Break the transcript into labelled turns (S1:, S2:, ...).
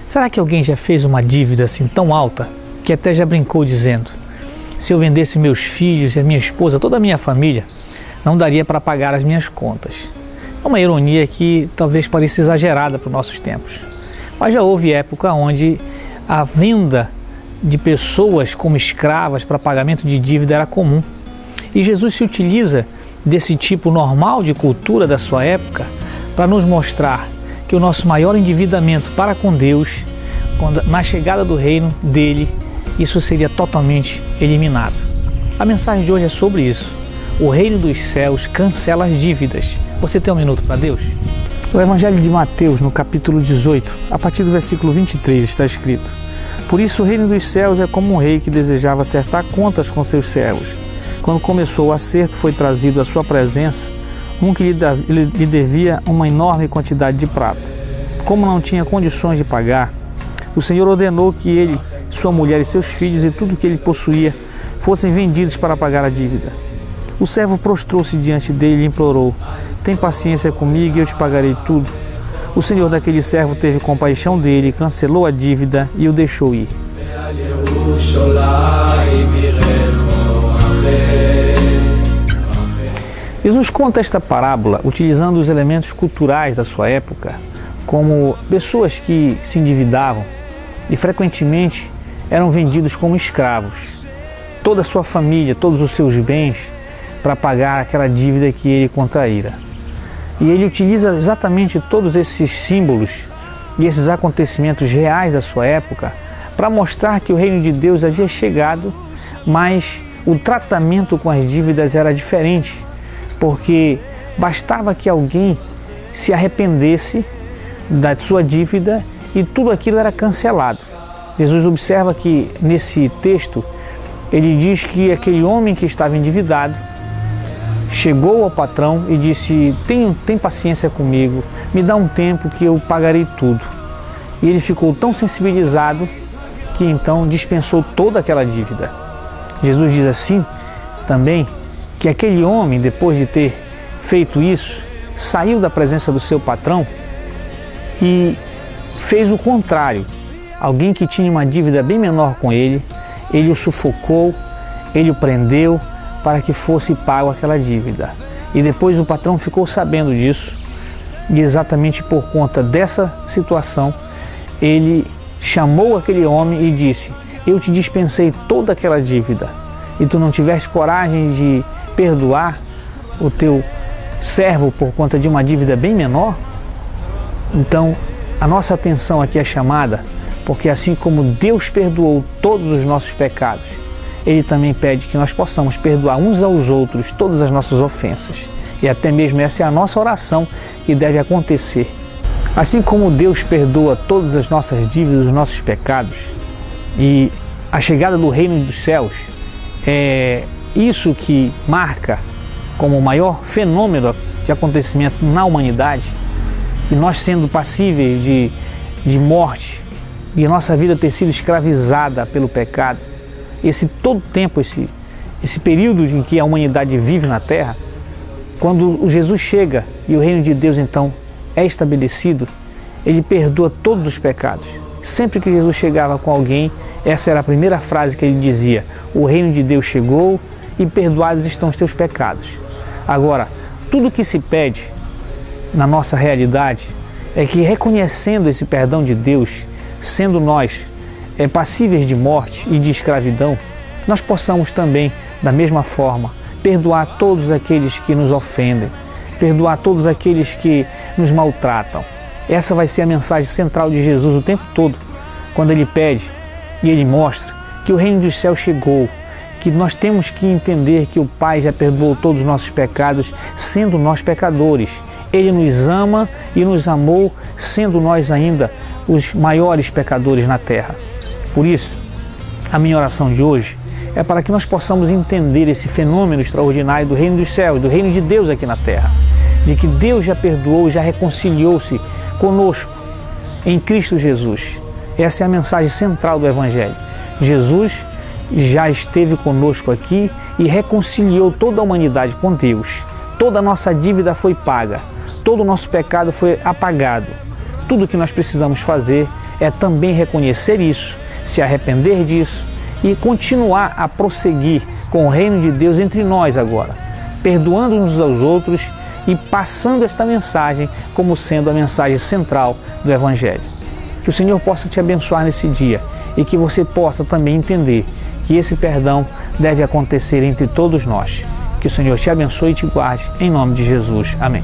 S1: Será que alguém já fez uma dívida assim tão alta que até já brincou dizendo: se eu vendesse meus filhos, a minha esposa, toda a minha família, não daria para pagar as minhas contas? É uma ironia que talvez pareça exagerada para os nossos tempos. Mas já houve época onde a venda de pessoas como escravas para pagamento de dívida era comum. E Jesus se utiliza desse tipo normal de cultura da sua época para nos mostrar que o nosso maior endividamento para com Deus, na chegada do reino dele, isso seria totalmente eliminado. A mensagem de hoje é sobre isso. O reino dos céus cancela as dívidas. Você tem um minuto para Deus? No Evangelho de Mateus, no capítulo 18, a partir do versículo 23, está escrito: por isso o reino dos céus é como um rei que desejava acertar contas com seus servos. Quando começou o acerto, foi trazido à sua presença um que lhe devia uma enorme quantidade de prata. Como não tinha condições de pagar, o Senhor ordenou que ele, sua mulher e seus filhos e tudo que ele possuía fossem vendidos para pagar a dívida. O servo prostrou-se diante dele e lhe implorou: tem paciência comigo e eu te pagarei tudo. O senhor daquele servo teve compaixão dele, cancelou a dívida e o deixou ir. Jesus conta esta parábola utilizando os elementos culturais da sua época, como pessoas que se endividavam e frequentemente eram vendidos como escravos. Toda a sua família, todos os seus bens, para pagar aquela dívida que ele contraíra. E ele utiliza exatamente todos esses símbolos e esses acontecimentos reais da sua época para mostrar que o reino de Deus havia chegado, mas o tratamento com as dívidas era diferente, porque bastava que alguém se arrependesse da sua dívida e tudo aquilo era cancelado. Jesus observa que nesse texto ele diz que aquele homem que estava endividado chegou ao patrão e disse: tem paciência comigo, me dá um tempo que eu pagarei tudo. E ele ficou tão sensibilizado que então dispensou toda aquela dívida. Jesus diz assim também que aquele homem, depois de ter feito isso, saiu da presença do seu patrão e fez o contrário. Alguém que tinha uma dívida bem menor com ele, ele o sufocou, ele o prendeu para que fosse pago aquela dívida. E depois o patrão ficou sabendo disso e exatamente por conta dessa situação, ele chamou aquele homem e disse: eu te dispensei toda aquela dívida e tu não tiveste coragem de perdoar o teu servo por conta de uma dívida bem menor? Então, a nossa atenção aqui é chamada, porque assim como Deus perdoou todos os nossos pecados, Ele também pede que nós possamos perdoar uns aos outros todas as nossas ofensas. E até mesmo essa é a nossa oração que deve acontecer. Assim como Deus perdoa todas as nossas dívidas, os nossos pecados, e a chegada do reino dos céus é isso que marca como o maior fenômeno de acontecimento na humanidade, e nós sendo passíveis de morte e a nossa vida ter sido escravizada pelo pecado, todo tempo, esse período em que a humanidade vive na Terra, quando Jesus chega e o reino de Deus então é estabelecido, Ele perdoa todos os pecados. Sempre que Jesus chegava com alguém, essa era a primeira frase que Ele dizia: o reino de Deus chegou e perdoados estão os teus pecados. Agora, tudo que se pede na nossa realidade é que, reconhecendo esse perdão de Deus, sendo nós passíveis de morte e de escravidão, nós possamos também, da mesma forma, perdoar todos aqueles que nos ofendem, perdoar todos aqueles que nos maltratam. Essa vai ser a mensagem central de Jesus o tempo todo, quando Ele pede e Ele mostra que o reino dos céus chegou, que nós temos que entender que o Pai já perdoou todos os nossos pecados, sendo nós pecadores. Ele nos ama e nos amou, sendo nós ainda os maiores pecadores na terra. Por isso, a minha oração de hoje é para que nós possamos entender esse fenômeno extraordinário do reino dos céus, do reino de Deus aqui na terra, de que Deus já perdoou, já reconciliou-se conosco em Cristo Jesus. Essa é a mensagem central do Evangelho. Jesus já esteve conosco aqui e reconciliou toda a humanidade com Deus. Toda a nossa dívida foi paga, todo o nosso pecado foi apagado. Tudo o que nós precisamos fazer é também reconhecer isso, se arrepender disso e continuar a prosseguir com o reino de Deus entre nós agora, perdoando uns aos outros e passando esta mensagem como sendo a mensagem central do Evangelho. Que o Senhor possa te abençoar nesse dia e que você possa também entender que esse perdão deve acontecer entre todos nós. Que o Senhor te abençoe e te guarde, em nome de Jesus. Amém.